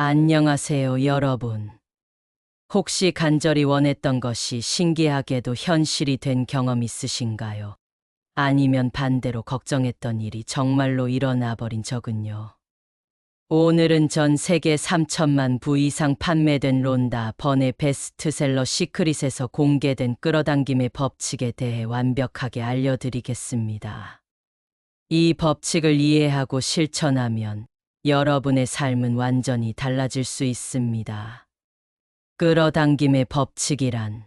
안녕하세요, 여러분. 혹시 간절히 원했던 것이 신기하게도 현실이 된 경험 있으신가요? 아니면 반대로 걱정했던 일이 정말로 일어나 버린 적은요? 오늘은 전 세계 3천만 부 이상 판매된 론다 번의 베스트셀러 시크릿에서 공개된 끌어당김의 법칙에 대해 완벽하게 알려드리겠습니다. 이 법칙을 이해하고 실천하면 여러분의 삶은 완전히 달라질 수 있습니다. 끌어당김의 법칙이란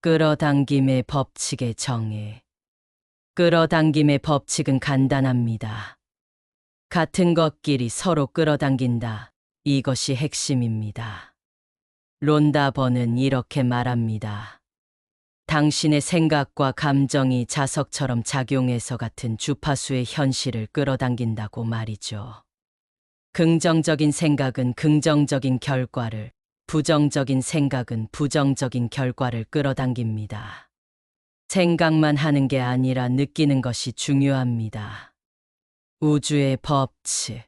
끌어당김의 법칙의 정의. 끌어당김의 법칙은 간단합니다. 같은 것끼리 서로 끌어당긴다. 이것이 핵심입니다. 론다 번은 이렇게 말합니다. 당신의 생각과 감정이 자석처럼 작용해서 같은 주파수의 현실을 끌어당긴다고 말이죠. 긍정적인 생각은 긍정적인 결과를, 부정적인 생각은 부정적인 결과를 끌어당깁니다. 생각만 하는 게 아니라 느끼는 것이 중요합니다. 우주의 법칙.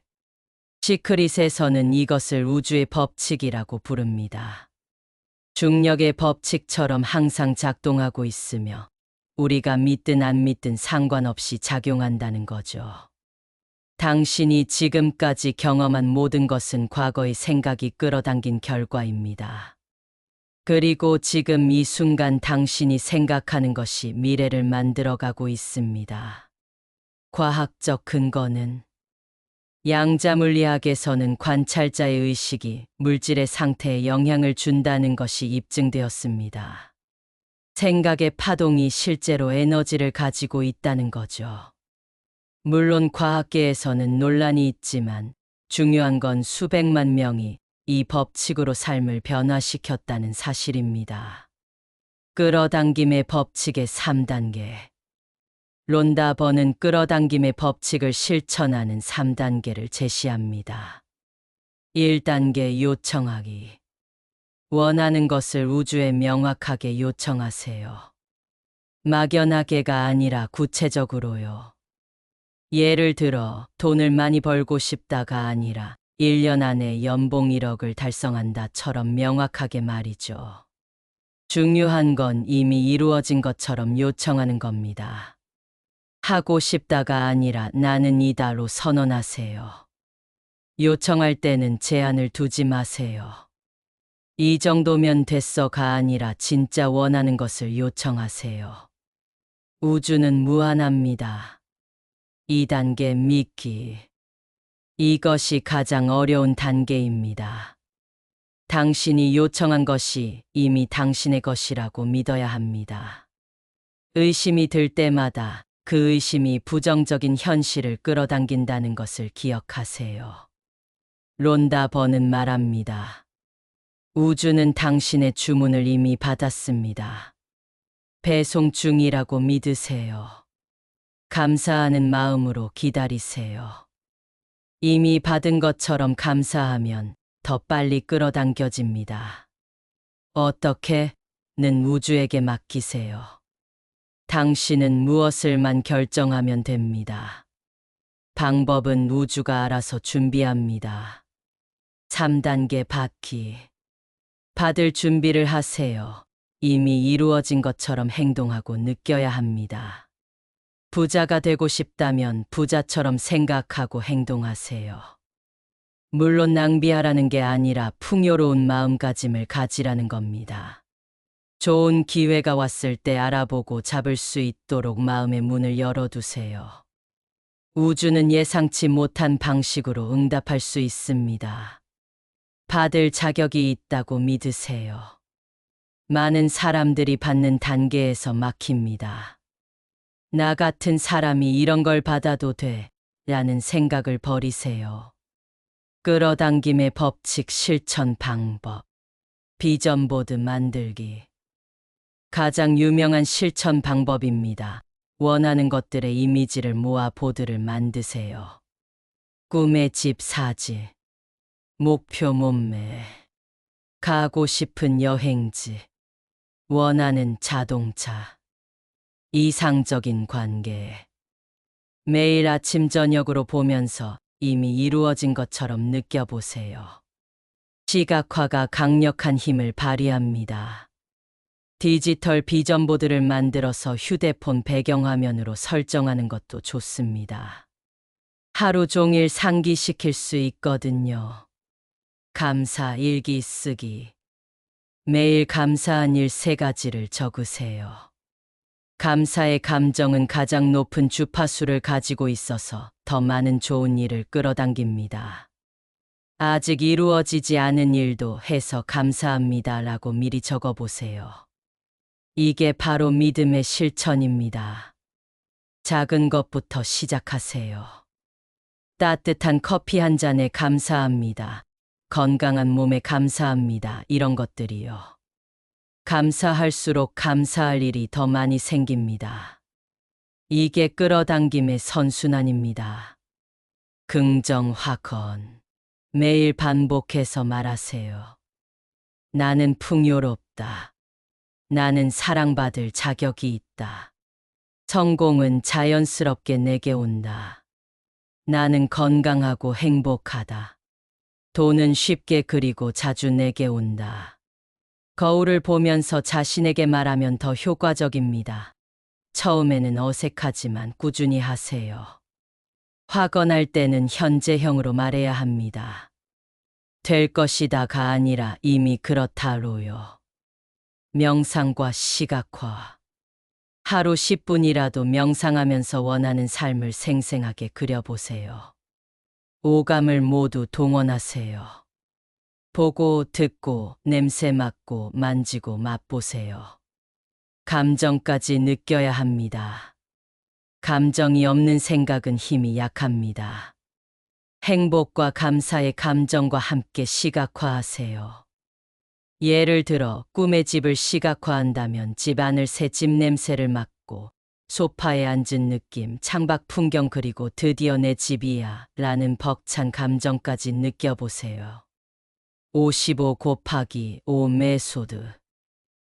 시크릿에서는 이것을 우주의 법칙이라고 부릅니다. 중력의 법칙처럼 항상 작동하고 있으며 우리가 믿든 안 믿든 상관없이 작용한다는 거죠. 당신이 지금까지 경험한 모든 것은 과거의 생각이 끌어당긴 결과입니다. 그리고 지금 이 순간 당신이 생각하는 것이 미래를 만들어가고 있습니다. 과학적 근거는 양자물리학에서는 관찰자의 의식이 물질의 상태에 영향을 준다는 것이 입증되었습니다. 생각의 파동이 실제로 에너지를 가지고 있다는 거죠. 물론 과학계에서는 논란이 있지만 중요한 건 수백만 명이 이 법칙으로 삶을 변화시켰다는 사실입니다. 끌어당김의 법칙의 3단계. 론다 번은 끌어당김의 법칙을 실천하는 3단계를 제시합니다. 1단계 요청하기. 원하는 것을 우주에 명확하게 요청하세요. 막연하게가 아니라 구체적으로요. 예를 들어 돈을 많이 벌고 싶다가 아니라 1년 안에 연봉 1억을 달성한다처럼 명확하게 말이죠. 중요한 건 이미 이루어진 것처럼 요청하는 겁니다. 하고 싶다가 아니라 나는 이다로 선언하세요. 요청할 때는 제한을 두지 마세요. 이 정도면 됐어가 아니라 진짜 원하는 것을 요청하세요. 우주는 무한합니다. 2단계 믿기. 이것이 가장 어려운 단계입니다. 당신이 요청한 것이 이미 당신의 것이라고 믿어야 합니다. 의심이 들 때마다 그 의심이 부정적인 현실을 끌어당긴다는 것을 기억하세요. 론다 번은 말합니다. 우주는 당신의 주문을 이미 받았습니다. 배송 중이라고 믿으세요. 감사하는 마음으로 기다리세요. 이미 받은 것처럼 감사하면 더 빨리 끌어당겨집니다. 어떻게?는 우주에게 맡기세요. 당신은 무엇을만 결정하면 됩니다. 방법은 우주가 알아서 준비합니다. 3단계 받기. 받을 준비를 하세요. 이미 이루어진 것처럼 행동하고 느껴야 합니다. 부자가 되고 싶다면 부자처럼 생각하고 행동하세요. 물론 낭비하라는 게 아니라 풍요로운 마음가짐을 가지라는 겁니다. 좋은 기회가 왔을 때 알아보고 잡을 수 있도록 마음의 문을 열어두세요. 우주는 예상치 못한 방식으로 응답할 수 있습니다. 받을 자격이 있다고 믿으세요. 많은 사람들이 받는 단계에서 막힙니다. 나 같은 사람이 이런 걸 받아도 돼 라는 생각을 버리세요. 끌어당김의 법칙 실천 방법. 비전보드 만들기. 가장 유명한 실천 방법입니다. 원하는 것들의 이미지를 모아 보드를 만드세요. 꿈의 집 사지, 목표 몸매, 가고 싶은 여행지, 원하는 자동차, 이상적인 관계. 매일 아침 저녁으로 보면서 이미 이루어진 것처럼 느껴보세요. 시각화가 강력한 힘을 발휘합니다. 디지털 비전보드를 만들어서 휴대폰 배경화면으로 설정하는 것도 좋습니다. 하루 종일 상기시킬 수 있거든요. 감사 일기 쓰기. 매일 감사한 일 3가지를 적으세요. 감사의 감정은 가장 높은 주파수를 가지고 있어서 더 많은 좋은 일을 끌어당깁니다. 아직 이루어지지 않은 일도 해서 감사합니다라고 미리 적어보세요. 이게 바로 믿음의 실천입니다. 작은 것부터 시작하세요. 따뜻한 커피 한 잔에 감사합니다. 건강한 몸에 감사합니다. 이런 것들이요. 감사할수록 감사할 일이 더 많이 생깁니다. 이게 끌어당김의 선순환입니다. 긍정 확언. 매일 반복해서 말하세요. 나는 풍요롭다. 나는 사랑받을 자격이 있다. 성공은 자연스럽게 내게 온다. 나는 건강하고 행복하다. 돈은 쉽게 그리고 자주 내게 온다. 거울을 보면서 자신에게 말하면 더 효과적입니다. 처음에는 어색하지만 꾸준히 하세요. 확언할 때는 현재형으로 말해야 합니다. 될 것이다가 아니라 이미 그렇다로요. 명상과 시각화. 하루 10분이라도 명상하면서 원하는 삶을 생생하게 그려보세요. 오감을 모두 동원하세요. 보고, 듣고, 냄새 맡고, 만지고, 맛보세요. 감정까지 느껴야 합니다. 감정이 없는 생각은 힘이 약합니다. 행복과 감사의 감정과 함께 시각화하세요. 예를 들어 꿈의 집을 시각화한다면 집 안을 새 집 냄새를 맡고 소파에 앉은 느낌, 창밖 풍경 그리고 드디어 내 집이야 라는 벅찬 감정까지 느껴보세요. 55 곱하기 5 메소드.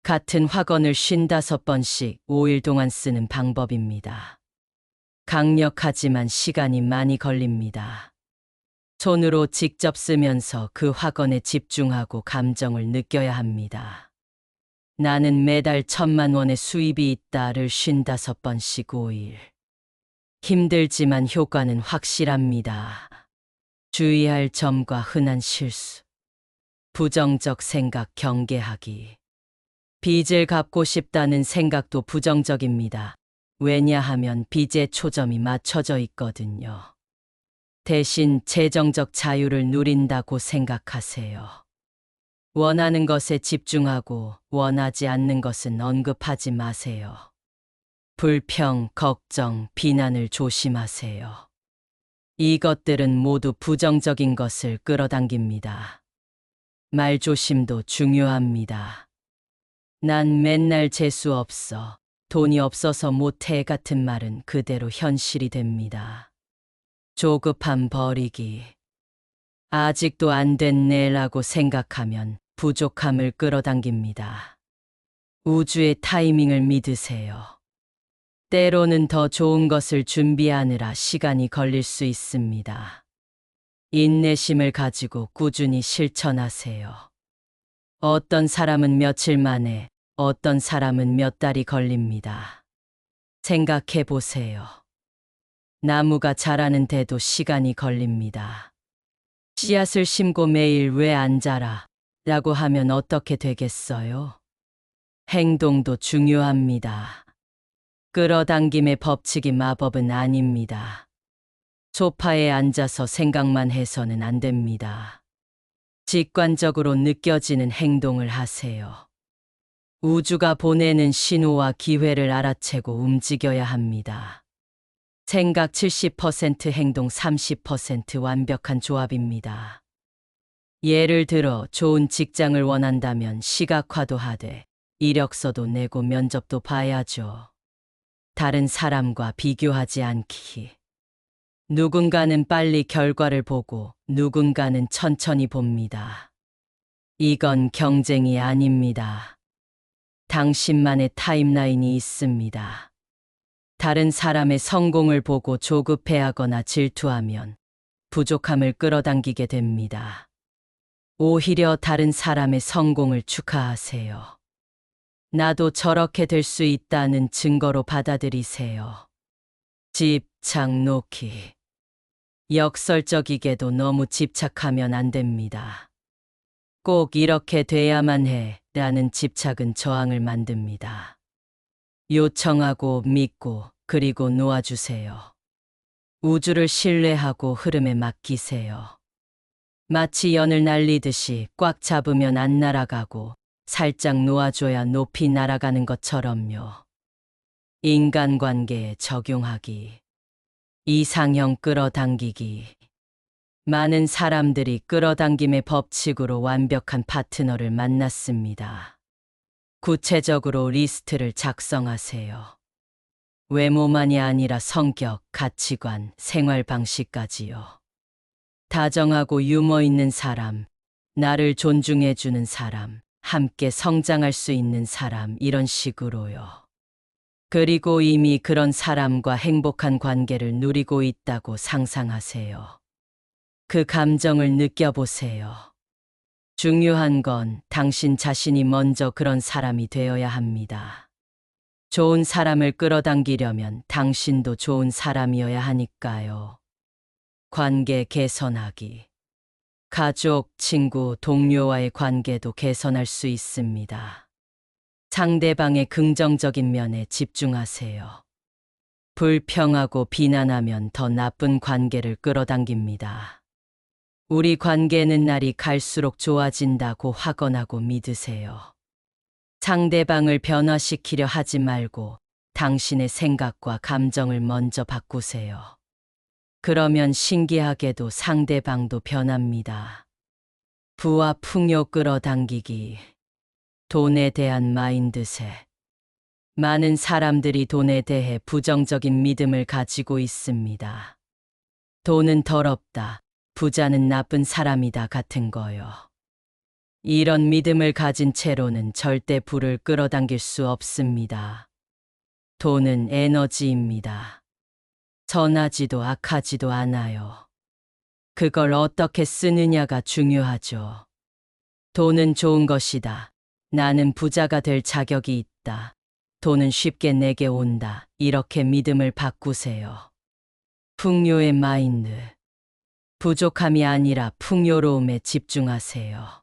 같은 확언을 55번씩 5일 동안 쓰는 방법입니다. 강력하지만 시간이 많이 걸립니다. 손으로 직접 쓰면서 그 확언에 집중하고 감정을 느껴야 합니다. 나는 매달 1,000만 원의 수입이 있다를 55번씩 5일. 힘들지만 효과는 확실합니다. 주의할 점과 흔한 실수. 부정적 생각 경계하기. 빚을 갚고 싶다는 생각도 부정적입니다. 왜냐하면 빚에 초점이 맞춰져 있거든요. 대신 재정적 자유를 누린다고 생각하세요. 원하는 것에 집중하고 원하지 않는 것은 언급하지 마세요. 불평, 걱정, 비난을 조심하세요. 이것들은 모두 부정적인 것을 끌어당깁니다. 말조심도 중요합니다. 난 맨날 재수 없어, 돈이 없어서 못해 같은 말은 그대로 현실이 됩니다. 조급함 버리기. 아직도 안 됐네라고 생각하면 부족함을 끌어당깁니다. 우주의 타이밍을 믿으세요. 때로는 더 좋은 것을 준비하느라 시간이 걸릴 수 있습니다. 인내심을 가지고 꾸준히 실천하세요. 어떤 사람은 며칠 만에, 어떤 사람은 몇 달이 걸립니다. 생각해 보세요. 나무가 자라는 데도 시간이 걸립니다. 씨앗을 심고 매일 왜 안 자라? 라고 하면 어떻게 되겠어요? 행동도 중요합니다. 끌어당김의 법칙이 마법은 아닙니다. 소파에 앉아서 생각만 해서는 안 됩니다. 직관적으로 느껴지는 행동을 하세요. 우주가 보내는 신호와 기회를 알아채고 움직여야 합니다. 생각 70% 행동 30% 완벽한 조합입니다. 예를 들어 좋은 직장을 원한다면 시각화도 하되 이력서도 내고 면접도 봐야죠. 다른 사람과 비교하지 않기. 누군가는 빨리 결과를 보고 누군가는 천천히 봅니다. 이건 경쟁이 아닙니다. 당신만의 타임라인이 있습니다. 다른 사람의 성공을 보고 조급해하거나 질투하면 부족함을 끌어당기게 됩니다. 오히려 다른 사람의 성공을 축하하세요. 나도 저렇게 될 수 있다는 증거로 받아들이세요. 집착 놓기. 역설적이게도 너무 집착하면 안 됩니다. 꼭 이렇게 돼야만 해 라는 집착은 저항을 만듭니다. 요청하고 믿고 그리고 놓아주세요. 우주를 신뢰하고 흐름에 맡기세요. 마치 연을 날리듯이 꽉 잡으면 안 날아가고 살짝 놓아줘야 높이 날아가는 것처럼요. 인간관계에 적용하기. 이상형 끌어당기기. 많은 사람들이 끌어당김의 법칙으로 완벽한 파트너를 만났습니다. 구체적으로 리스트를 작성하세요. 외모만이 아니라 성격, 가치관, 생활 방식까지요. 다정하고 유머 있는 사람, 나를 존중해주는 사람, 함께 성장할 수 있는 사람, 이런 식으로요. 그리고 이미 그런 사람과 행복한 관계를 누리고 있다고 상상하세요. 그 감정을 느껴보세요. 중요한 건 당신 자신이 먼저 그런 사람이 되어야 합니다. 좋은 사람을 끌어당기려면 당신도 좋은 사람이어야 하니까요. 관계 개선하기. 가족, 친구, 동료와의 관계도 개선할 수 있습니다. 상대방의 긍정적인 면에 집중하세요. 불평하고 비난하면 더 나쁜 관계를 끌어당깁니다. 우리 관계는 날이 갈수록 좋아진다고 확언하고 믿으세요. 상대방을 변화시키려 하지 말고 당신의 생각과 감정을 먼저 바꾸세요. 그러면 신기하게도 상대방도 변합니다. 부와 풍요 끌어당기기. 돈에 대한 마인드셋. 많은 사람들이 돈에 대해 부정적인 믿음을 가지고 있습니다. 돈은 더럽다, 부자는 나쁜 사람이다 같은 거요. 이런 믿음을 가진 채로는 절대 부를 끌어당길 수 없습니다. 돈은 에너지입니다. 선하지도 악하지도 않아요. 그걸 어떻게 쓰느냐가 중요하죠. 돈은 좋은 것이다. 나는 부자가 될 자격이 있다. 돈은 쉽게 내게 온다. 이렇게 믿음을 바꾸세요. 풍요의 마인드. 부족함이 아니라 풍요로움에 집중하세요.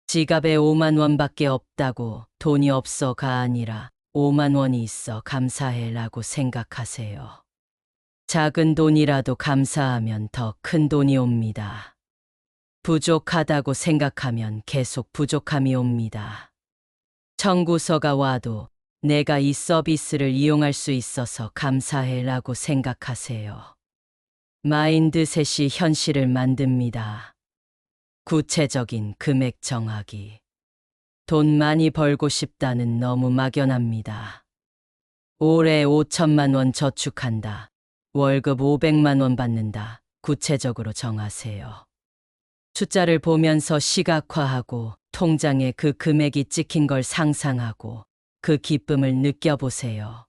지갑에 5만 원밖에 없다고 돈이 없어가 아니라 5만 원이 있어 감사해라고 생각하세요. 작은 돈이라도 감사하면 더 큰 돈이 옵니다. 부족하다고 생각하면 계속 부족함이 옵니다. 청구서가 와도 내가 이 서비스를 이용할 수 있어서 감사해라고 생각하세요. 마인드셋이 현실을 만듭니다. 구체적인 금액 정하기. 돈 많이 벌고 싶다는 너무 막연합니다. 올해 5천만 원 저축한다. 월급 500만 원 받는다. 구체적으로 정하세요. 숫자를 보면서 시각화하고 통장에 그 금액이 찍힌 걸 상상하고 그 기쁨을 느껴보세요.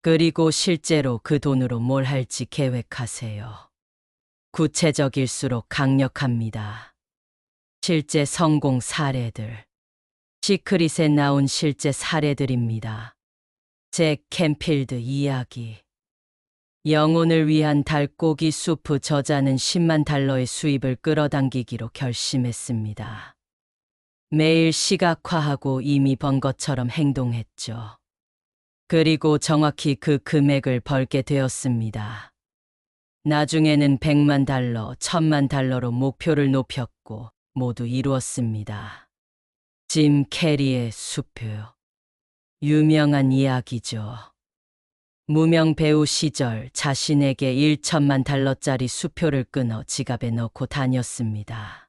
그리고 실제로 그 돈으로 뭘 할지 계획하세요. 구체적일수록 강력합니다. 실제 성공 사례들. 시크릿에 나온 실제 사례들입니다. 잭 캔필드 이야기. 영혼을 위한 닭고기 수프 저자는 10만 달러의 수입을 끌어당기기로 결심했습니다. 매일 시각화하고 이미 번 것처럼 행동했죠. 그리고 정확히 그 금액을 벌게 되었습니다. 나중에는 100만 달러, 1000만 달러로 목표를 높였고 모두 이루었습니다. 짐 캐리의 수표. 유명한 이야기죠. 무명 배우 시절 자신에게 1천만 달러짜리 수표를 끊어 지갑에 넣고 다녔습니다.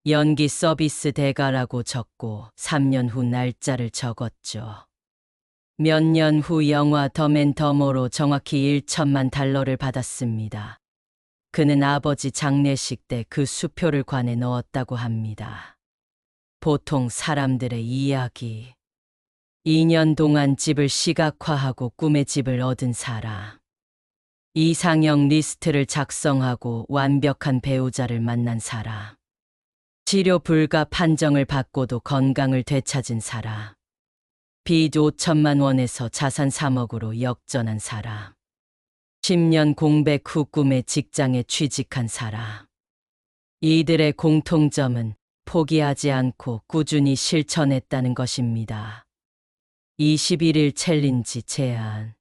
연기 서비스 대가라고 적고 3년 후 날짜를 적었죠. 몇 년 후 영화 더맨더머로 정확히 1천만 달러를 받았습니다. 그는 아버지 장례식 때 그 수표를 관에 넣었다고 합니다. 보통 사람들의 이야기. 2년 동안 집을 시각화하고 꿈의 집을 얻은 사람. 이상형 리스트를 작성하고 완벽한 배우자를 만난 사람. 치료 불가 판정을 받고도 건강을 되찾은 사람. 빚 5천만 원에서 자산 3억으로 역전한 사람. 10년 공백 후 꿈의 직장에 취직한 사람. 이들의 공통점은 포기하지 않고 꾸준히 실천했다는 것입니다. 21일 챌린지 제안.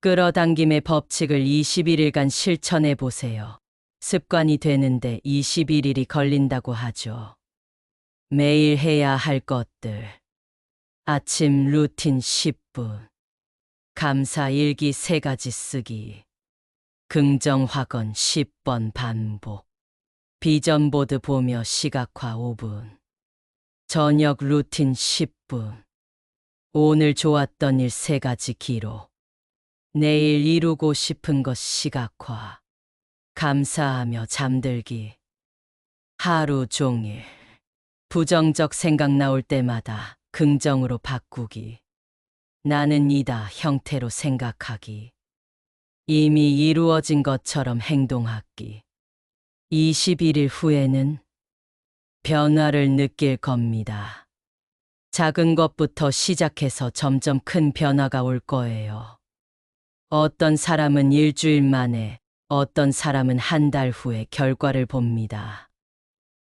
끌어당김의 법칙을 21일간 실천해 보세요. 습관이 되는데 21일이 걸린다고 하죠. 매일 해야 할 것들. 아침 루틴 10분. 감사 일기 3가지 쓰기. 긍정 확언 10번 반복. 비전 보드 보며 시각화 5분. 저녁 루틴 10분. 오늘 좋았던 일 3가지 기록. 내일 이루고 싶은 것 시각화. 감사하며 잠들기. 하루 종일. 부정적 생각 나올 때마다 긍정으로 바꾸기. 나는 이다 형태로 생각하기. 이미 이루어진 것처럼 행동하기. 21일 후에는 변화를 느낄 겁니다. 작은 것부터 시작해서 점점 큰 변화가 올 거예요. 어떤 사람은 일주일 만에, 어떤 사람은 한 달 후에 결과를 봅니다.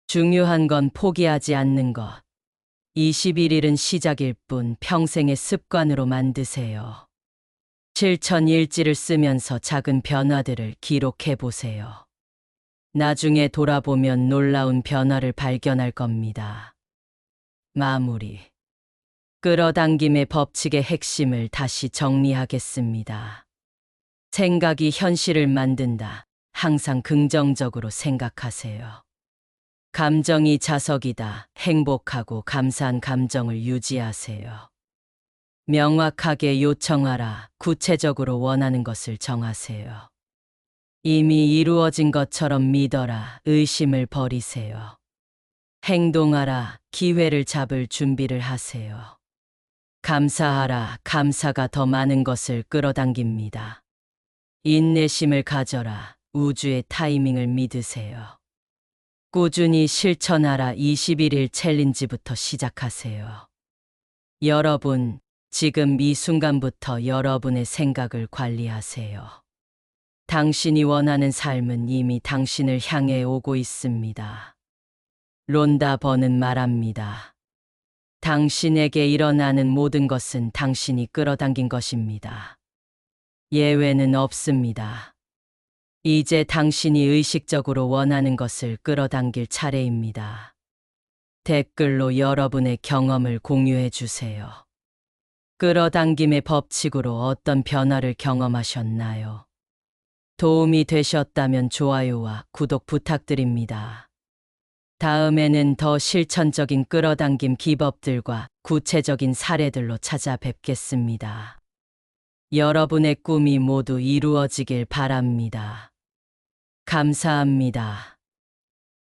중요한 건 포기하지 않는 것. 21일은 시작일 뿐 평생의 습관으로 만드세요. 실천 일지를 쓰면서 작은 변화들을 기록해 보세요. 나중에 돌아보면 놀라운 변화를 발견할 겁니다. 마무리. 끌어당김의 법칙의 핵심을 다시 정리하겠습니다. 생각이 현실을 만든다. 항상 긍정적으로 생각하세요. 감정이 자석이다. 행복하고 감사한 감정을 유지하세요. 명확하게 요청하라. 구체적으로 원하는 것을 정하세요. 이미 이루어진 것처럼 믿어라. 의심을 버리세요. 행동하라. 기회를 잡을 준비를 하세요. 감사하라. 감사가 더 많은 것을 끌어당깁니다. 인내심을 가져라. 우주의 타이밍을 믿으세요. 꾸준히 실천하라. 21일 챌린지부터 시작하세요. 여러분, 지금 이 순간부터 여러분의 생각을 관리하세요. 당신이 원하는 삶은 이미 당신을 향해 오고 있습니다. 론다 버는 말합니다. 당신에게 일어나는 모든 것은 당신이 끌어당긴 것입니다. 예외는 없습니다. 이제 당신이 의식적으로 원하는 것을 끌어당길 차례입니다. 댓글로 여러분의 경험을 공유해 주세요. 끌어당김의 법칙으로 어떤 변화를 경험하셨나요? 도움이 되셨다면 좋아요와 구독 부탁드립니다. 다음에는 더 실천적인 끌어당김 기법들과 구체적인 사례들로 찾아뵙겠습니다. 여러분의 꿈이 모두 이루어지길 바랍니다. 감사합니다.